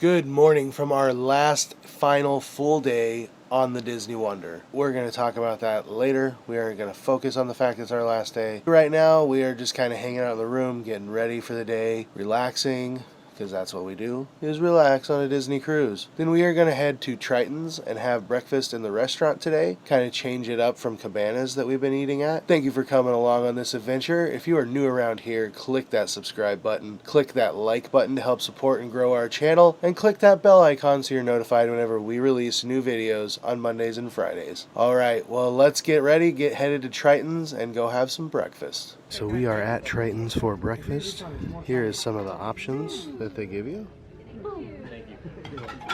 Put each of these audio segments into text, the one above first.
Good morning from our last final full day on the Disney Wonder. We're going to talk about that later. We are going to focus on the fact it's our last day. Right now, we are just kind of hanging out in the room, getting ready for the day, relaxing, because that's what we do, is relax on a Disney cruise. Then we are going to head to Triton's and have breakfast in the restaurant today, kind of change it up from cabanas that we've been eating at. Thank you for coming along on this adventure. If you are new around here, click that subscribe button, click that like button to help support and grow our channel, and click that bell icon so you're notified whenever we release new videos on Mondays and Fridays. Alright, well let's get ready, get headed to Triton's, and go have some breakfast. So we are at Triton's for breakfast. Here is some of the options that they give you.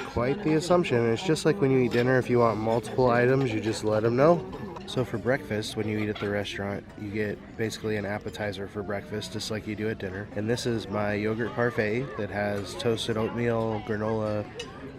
Quite the assumption. It's just like when you eat dinner. If you want multiple items, you just let them know. So for breakfast, when you eat at the restaurant, you get basically an appetizer for breakfast, just like you do at dinner. And this is my yogurt parfait that has toasted oatmeal, granola,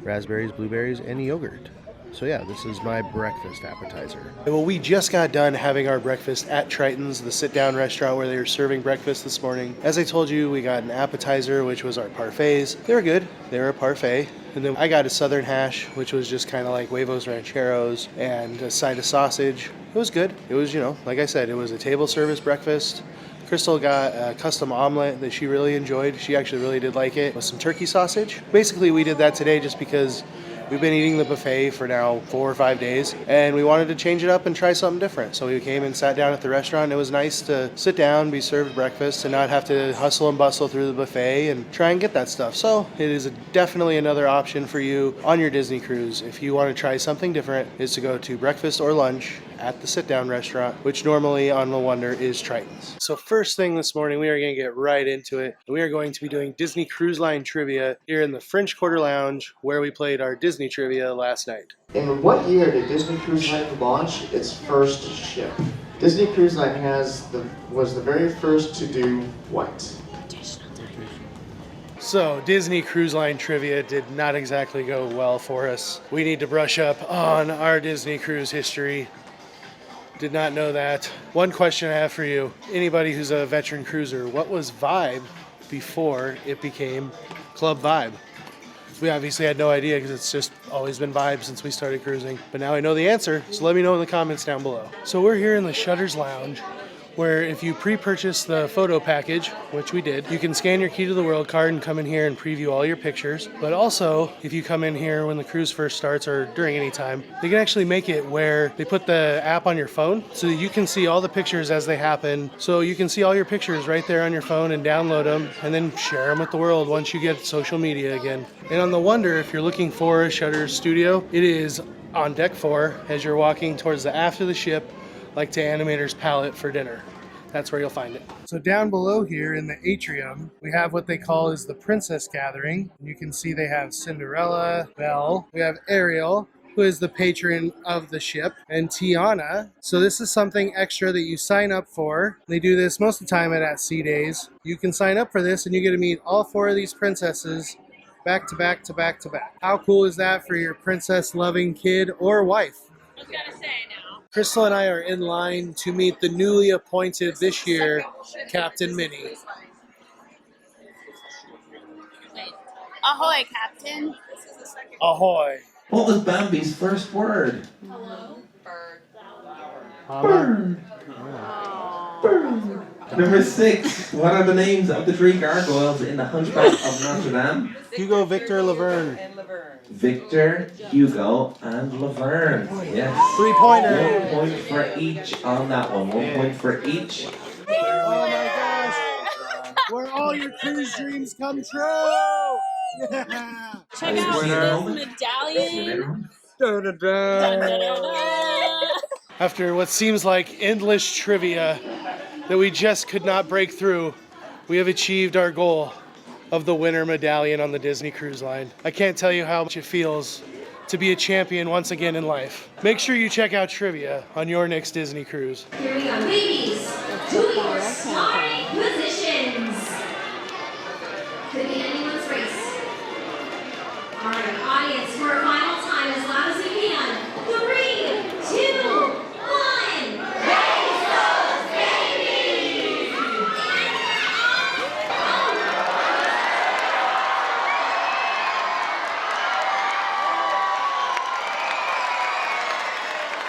raspberries, blueberries, and yogurt. So yeah, this is my breakfast appetizer. Well, we just got done having our breakfast at Triton's, the sit-down restaurant where they were serving breakfast this morning. As I told you, we got an appetizer, which was our parfaits. They were good. They were a parfait. And then I got a Southern hash, which was just kind of like huevos rancheros and a side of sausage. It was good. It was, like I said, it was a table service breakfast. Crystal got a custom omelet that she really enjoyed. She actually really did like it with some turkey sausage. Basically, we did that today just because we've been eating the buffet for now 4 or 5 days, and we wanted to change it up and try something different. So we came and sat down at the restaurant. It was nice to sit down, be served breakfast, and not have to hustle and bustle through the buffet and try and get that stuff. So it is definitely another option for you on your Disney cruise. If you want to try something different, is to go to breakfast or lunch at the sit-down restaurant, which normally on the Wonder is Triton's. So first thing this morning, we are going to get right into it. We are going to be doing Disney Cruise Line trivia here in the French Quarter Lounge, where we played our Disney trivia last night. In what year did Disney Cruise Line launch its first ship? Disney Cruise Line was the very first to do what? So Disney Cruise Line trivia did not exactly go well for us. We need to brush up on our Disney cruise history. Did not know that. One question I have for you. Anybody who's a veteran cruiser, what was Vibe before it became Club Vibe? We obviously had no idea because it's just always been Vibe since we started cruising. But now I know the answer, so let me know in the comments down below. So we're here in the Shutters Lounge, where if you pre-purchase the photo package, which we did, you can scan your Key to the World card and come in here and preview all your pictures. But also, if you come in here when the cruise first starts or during any time, they can actually make it where they put the app on your phone so that you can see all the pictures as they happen. So you can see all your pictures right there on your phone and download them and then share them with the world once you get social media again. And on the Wonder, if you're looking for a Shutters studio, it is on deck 4 as you're walking towards the aft of the ship, like to Animator's Palette for dinner. That's where you'll find it. So down below here in the atrium, we have what they call is the Princess Gathering. You can see they have Cinderella, Belle, we have Ariel, who is the patron of the ship, and Tiana. So this is something extra that you sign up for. They do this most of the time at Sea Days. You can sign up for this and you get to meet all 4 of these princesses back to back to back to back. How cool is that for your princess-loving kid or wife? I was gonna say now. Crystal and I are in line to meet the newly appointed this year Captain Minnie. Wait. Ahoy, Captain. Ahoy. What was Bambi's first word? Hello. Bird. Bird. Bird. Number 6. What are the names of the 3 gargoyles in the Hunchback of Notre Dame? Hugo, Victor, Laverne. Victor, Hugo, and Laverne. Yes. 3-pointer. 1 point for each on that one. 1 point for each. Oh my gosh. Where all your cruise dreams come true. Yeah. Check out this medallion. Dun, dun, dun. After what seems like endless trivia that we just could not break through, we have achieved our goal of the winner medallion on the Disney Cruise Line. I can't tell you how much it feels to be a champion once again in life. Make sure you check out trivia on your next Disney cruise. Here we go. Ladies, to your starting positions. Could be anyone's race. All right, audience, for a final time, as loud as you can. 3, 2, 1. Race those babies!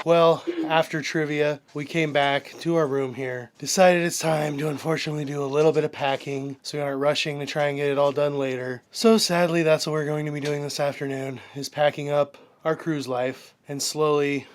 Well, after trivia, we came back to our room here, decided it's time to unfortunately do a little bit of packing, so we aren't rushing to try and get it all done later. So sadly, that's what we're going to be doing this afternoon, is packing up our cruise life and slowly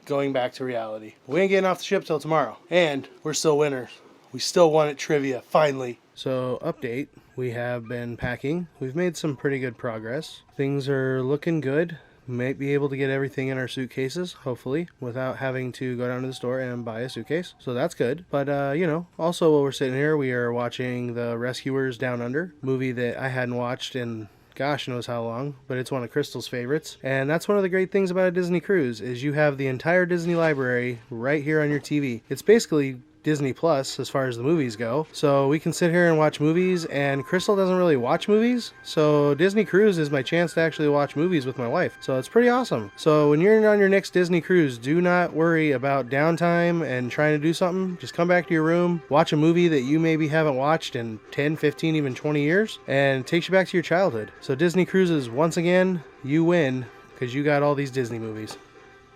going back to reality. We ain't getting off the ship till tomorrow, and we're still winners. We still won at trivia, finally. So, update, we have been packing. We've made some pretty good progress. Things are looking good. Might be able to get everything in our suitcases, hopefully, without having to go down to the store and buy a suitcase. So that's good. But, you know, also while we're sitting here, we are watching The Rescuers Down Under, movie that I hadn't watched in gosh knows how long, but it's one of Crystal's favorites. And that's one of the great things about a Disney cruise, is you have the entire Disney library right here on your TV. It's basically Disney Plus as far as the movies go. So we can sit here and watch movies, and Crystal doesn't really watch movies. So Disney Cruise is my chance to actually watch movies with my wife. So it's pretty awesome. So when you're on your next Disney cruise, do not worry about downtime and trying to do something. Just come back to your room, watch a movie that you maybe haven't watched in 10, 15, even 20 years, and it takes you back to your childhood. So Disney Cruises, once again, you win because you got all these Disney movies.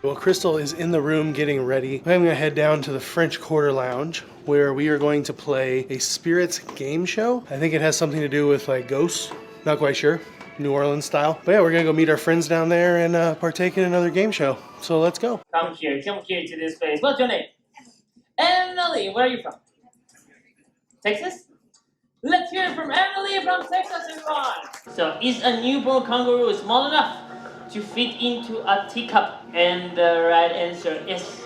Well, Crystal is in the room getting ready. I'm going to head down to the French Quarter Lounge, where we are going to play a spirits game show. I think it has something to do with like ghosts. Not quite sure. New Orleans style. But yeah, we're going to go meet our friends down there and partake in another game show. So let's go. Come here to this place. What's your name? Emily. Where are you from? Texas? Let's hear it from Emily from Texas, everyone. So, is a newborn kangaroo small enough to fit into a teacup? And the right answer is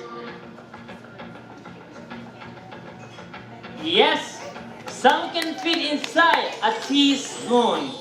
yes. Some can fit inside a teaspoon.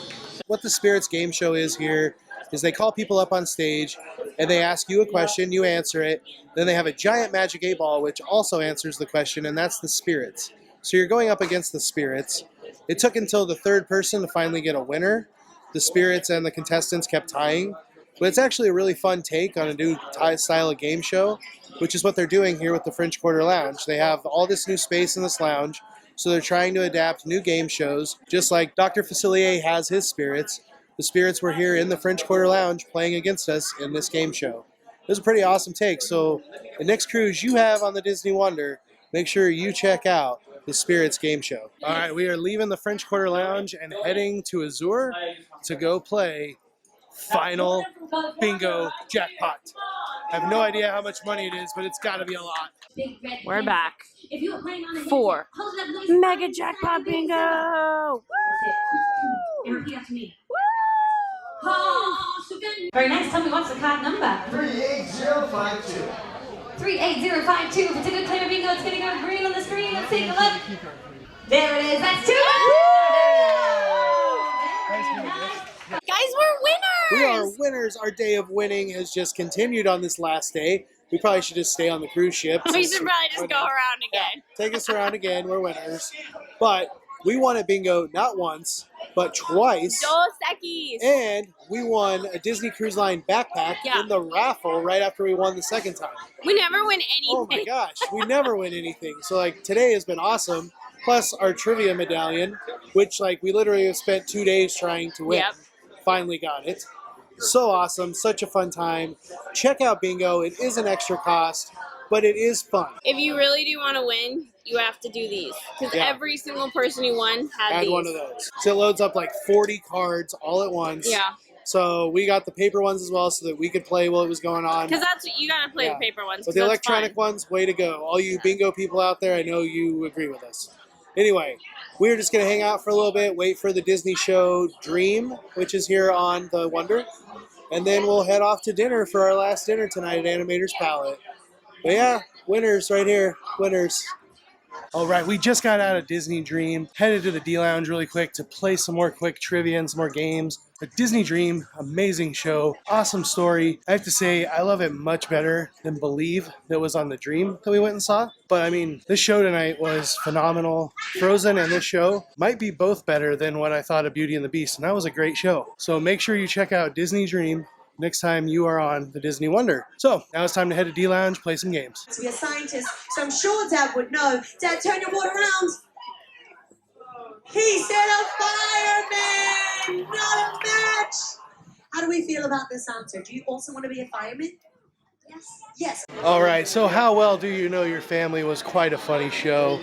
What the spirits game show is here is they call people up on stage and they ask you a question, you answer it, then they have a giant magic 8-ball which also answers the question, and that's the spirits. So you're going up against the spirits. It took until the third person to finally get a winner. The spirits and the contestants kept tying. But it's actually a really fun take on a new style of game show, which is what they're doing here with the French Quarter Lounge. They have all this new space in this lounge, so they're trying to adapt new game shows, just like Dr. Facilier has his spirits. The spirits were here in the French Quarter Lounge playing against us in this game show. It was a pretty awesome take, so the next cruise you have on the Disney Wonder, make sure you check out the Spirits game show. All right, we are leaving the French Quarter Lounge and heading to Azure to go play Final Bingo Jackpot. I have no idea how much money it is, but it's got to be a lot. We're back for Mega Jackpot Bingo! Woo! Very nice. Tell me what's the card number? 38052. 38052. If it's a good claim of bingo, it's going to go green on the screen. Let's take a look. There it is. That's 2. Guys, we're winners! We are winners. Our day of winning has just continued on this last day. We probably should just stay on the cruise ship. We should probably just go around again. Take us around again. We're winners. But we won at bingo not once, but twice. Dos Equis! And we won a Disney Cruise Line backpack in the raffle right after we won the second time. We never win anything. Oh my gosh, we never win anything. So like today has been awesome. Plus our trivia medallion, which like we literally have spent 2 days trying to win. Yep. Finally got it. So awesome, such a fun time. Check out bingo. It is an extra cost, but it is fun. If you really do want to win, you have to do these. Because every single person who won had these. One of those. So it loads up like 40 cards all at once. Yeah. So we got the paper ones as well so that we could play while it was going on. Because that's what you got to play the paper ones. But the electronic ones, way to go. All you bingo people out there, I know you agree with us. Anyway, we're just going to hang out for a little bit, wait for the Disney show Dream, which is here on the Wonder. And then we'll head off to dinner for our last dinner tonight at Animator's Palette. But yeah, winners right here. Winners. All right, we just got out of Disney Dream, headed to the D Lounge really quick to play some more quick trivia and some more games. But Disney Dream, amazing show, awesome story. I have to say, I love it much better than Believe that was on the Dream that we went and saw. But I mean, this show tonight was phenomenal. Frozen and this show might be both better than what I thought of Beauty and the Beast, and that was a great show. So make sure you check out Disney Dream next time you are on the Disney Wonder. So now it's time to head to D Lounge, play some games. To be a scientist, so I'm sure Dad would know. Dad, turn your water around. He said a fireman, not a match. How do we feel about this answer? Do you also want to be a fireman? Yes. All right, so How Well Do You Know Your Family was quite a funny show.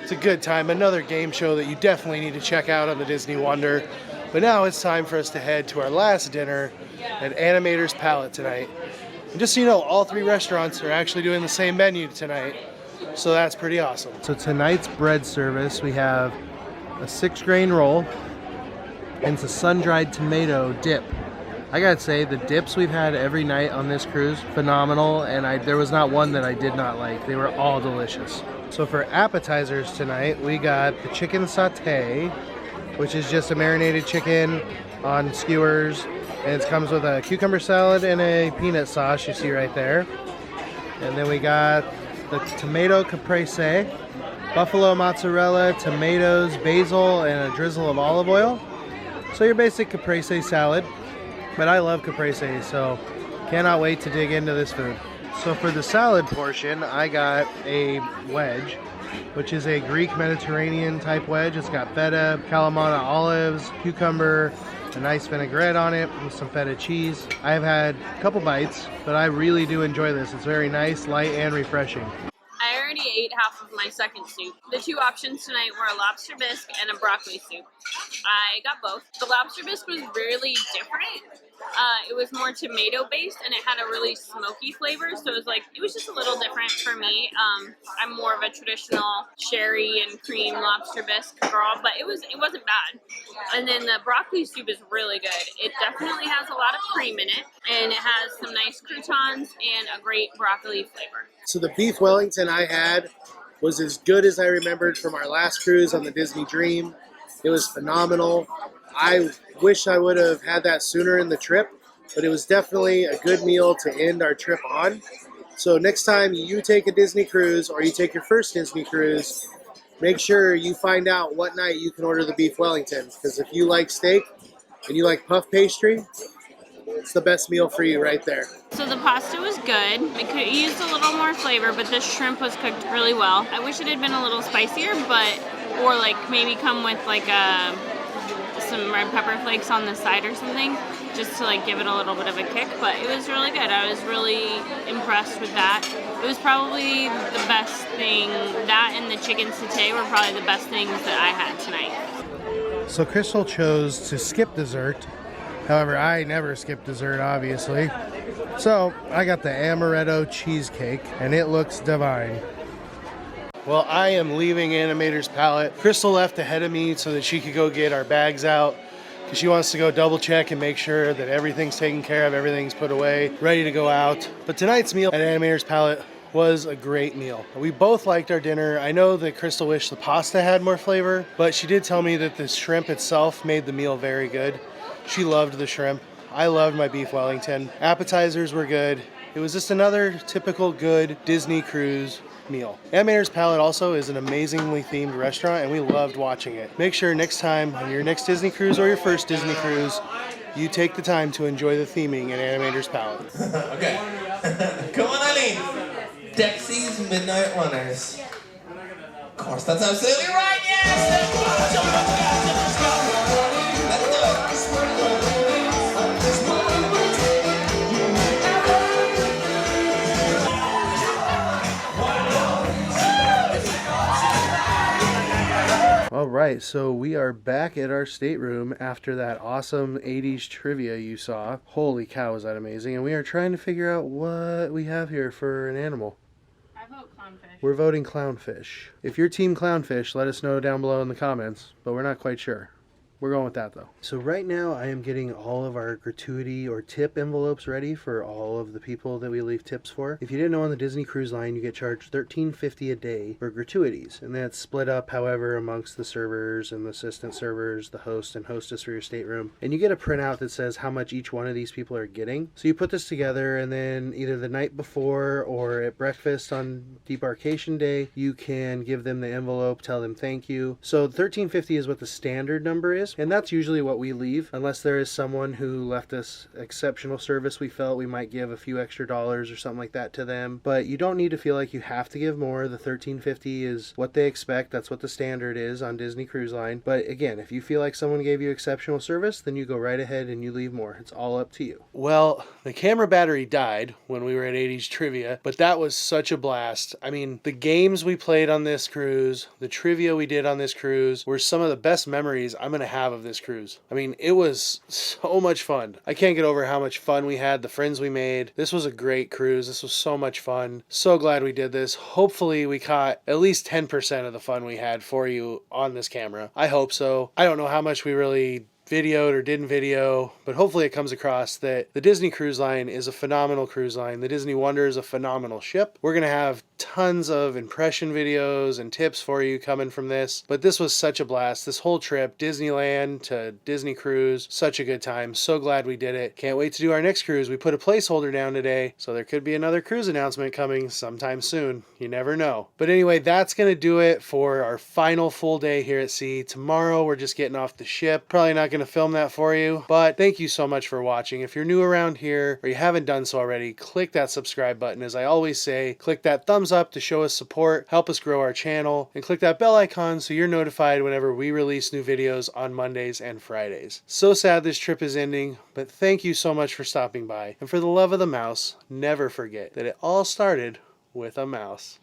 It's a good time. Another game show that you definitely need to check out on the Disney Wonder. But now it's time for us to head to our last dinner at Animator's Palette tonight. And just so you know, all three restaurants are actually doing the same menu tonight. So that's pretty awesome. So tonight's bread service, we have a 6-grain roll and it's a sun-dried tomato dip. I gotta say, the dips we've had every night on this cruise, phenomenal, and there was not one that I did not like. They were all delicious. So for appetizers tonight, we got the chicken satay, which is just a marinated chicken on skewers, and it comes with a cucumber salad and a peanut sauce you see right there. And then we got the tomato caprese, buffalo mozzarella, tomatoes, basil, and a drizzle of olive oil. So your basic caprese salad. But I love caprese, so cannot wait to dig into this food. So for the salad portion, I got a wedge, which is a Greek Mediterranean type wedge. It's got feta, Kalamata olives, cucumber, a nice vinaigrette on it with some feta cheese. I've had a couple bites, but I really do enjoy this. It's very nice, light, and refreshing. I already ate half of my second soup. The two options tonight were a lobster bisque and a broccoli soup. I got both. The lobster bisque was really different. It was more tomato based and it had a really smoky flavor, so it was just a little different for me. I'm more of a traditional sherry and cream lobster bisque girl, but it wasn't bad. And then the broccoli soup is really good. It definitely has a lot of cream in it, and it has some nice croutons and a great broccoli flavor. So the beef Wellington I had was as good as I remembered from our last cruise on the Disney Dream. It was phenomenal. I wish I would have had that sooner in the trip, but it was definitely a good meal to end our trip on. So next time you take a Disney cruise or you take your first Disney cruise, make sure you find out what night you can order the beef Wellington, because if you like steak and you like puff pastry, it's the best meal for you right there. So the pasta was good. It could have used a little more flavor, but the shrimp was cooked really well. I wish it had been a little spicier, or maybe come with some red pepper flakes on the side or something, just to give it a little bit of a kick. But it was really good. I was really impressed with that. It was probably the best thing. That and the chicken satay were probably the best things that I had tonight. So Crystal chose to skip dessert. However, I never skip dessert, obviously. So I got the amaretto cheesecake, and it looks divine. Well, I am leaving Animator's Palette. Crystal left ahead of me so that she could go get our bags out, because she wants to go double check and make sure that everything's taken care of, everything's put away, ready to go out. But tonight's meal at Animator's Palette was a great meal. We both liked our dinner. I know that Crystal wished the pasta had more flavor, but she did tell me that the shrimp itself made the meal very good. She loved the shrimp. I loved my beef Wellington. Appetizers were good. It was just another typical good Disney cruise meal. Animator's Palette also is an amazingly themed restaurant, and we loved watching it. Make sure next time on your next Disney cruise or your first Disney cruise, you take the time to enjoy the theming at Animator's Palette. Okay. Come on, Eileen. Dexy's Midnight Runners. Of course, that's absolutely right. Yes! All right, so we are back at our stateroom after that awesome 80s trivia you saw. Holy cow, is that amazing. And we are trying to figure out what we have here for an animal. I vote clownfish. We're voting clownfish. If you're team clownfish, let us know down below in the comments, but we're not quite sure. We're going with that though. So right now I am getting all of our gratuity or tip envelopes ready for all of the people that we leave tips for. If you didn't know, on the Disney Cruise Line you get charged $13.50 a day for gratuities, and that's split up however amongst the servers and the assistant servers, the host and hostess for your stateroom. And you get a printout that says how much each one of these people are getting. So you put this together, and then either the night before or at breakfast on debarkation day, you can give them the envelope, tell them thank you. So $13.50 is what the standard number is. service, and that's usually what we leave, unless there is someone who left us exceptional service. We felt we might give a few extra dollars or something like that to them, but you don't need to feel like you have to give more. The $13.50 is what they expect. That's what the standard is on Disney Cruise Line. But again, if you feel like someone gave you exceptional service, then you go right ahead and you leave more. It's all up to you. Well, the camera battery died when we were at 80s Trivia, but that was such a blast. I mean, the games we played on this cruise, the trivia we did on this cruise were some of the best memories I'm going to have of this cruise. I mean, it was so much fun. I can't get over how much fun we had, the friends we made. This was a great cruise. This was so much fun. So glad we did this. Hopefully we caught at least 10% of the fun we had for you on this camera. I hope so. I don't know how much we really videoed or didn't video, but hopefully it comes across that the Disney Cruise Line is a phenomenal cruise line. The Disney Wonder is a phenomenal ship. We're going to have tons of impression videos and tips for you coming from this, but this was such a blast. This whole trip, Disneyland to Disney Cruise, such a good time. So glad we did it. Can't wait to do our next cruise. We put a placeholder down today, so there could be another cruise announcement coming sometime soon. You never know. But anyway, that's going to do it for our final full day here at sea. Tomorrow we're just getting off the ship. Probably not going to film that for you, but thank you so much for watching. If you're new around here or you haven't done so already, click that subscribe button. As I always say, click that thumbs up to show us support, help us grow our channel, and click that bell icon so you're notified whenever we release new videos on Mondays and Fridays. So sad this trip is ending, but thank you so much for stopping by. And for the love of the mouse, never forget that it all started with a mouse.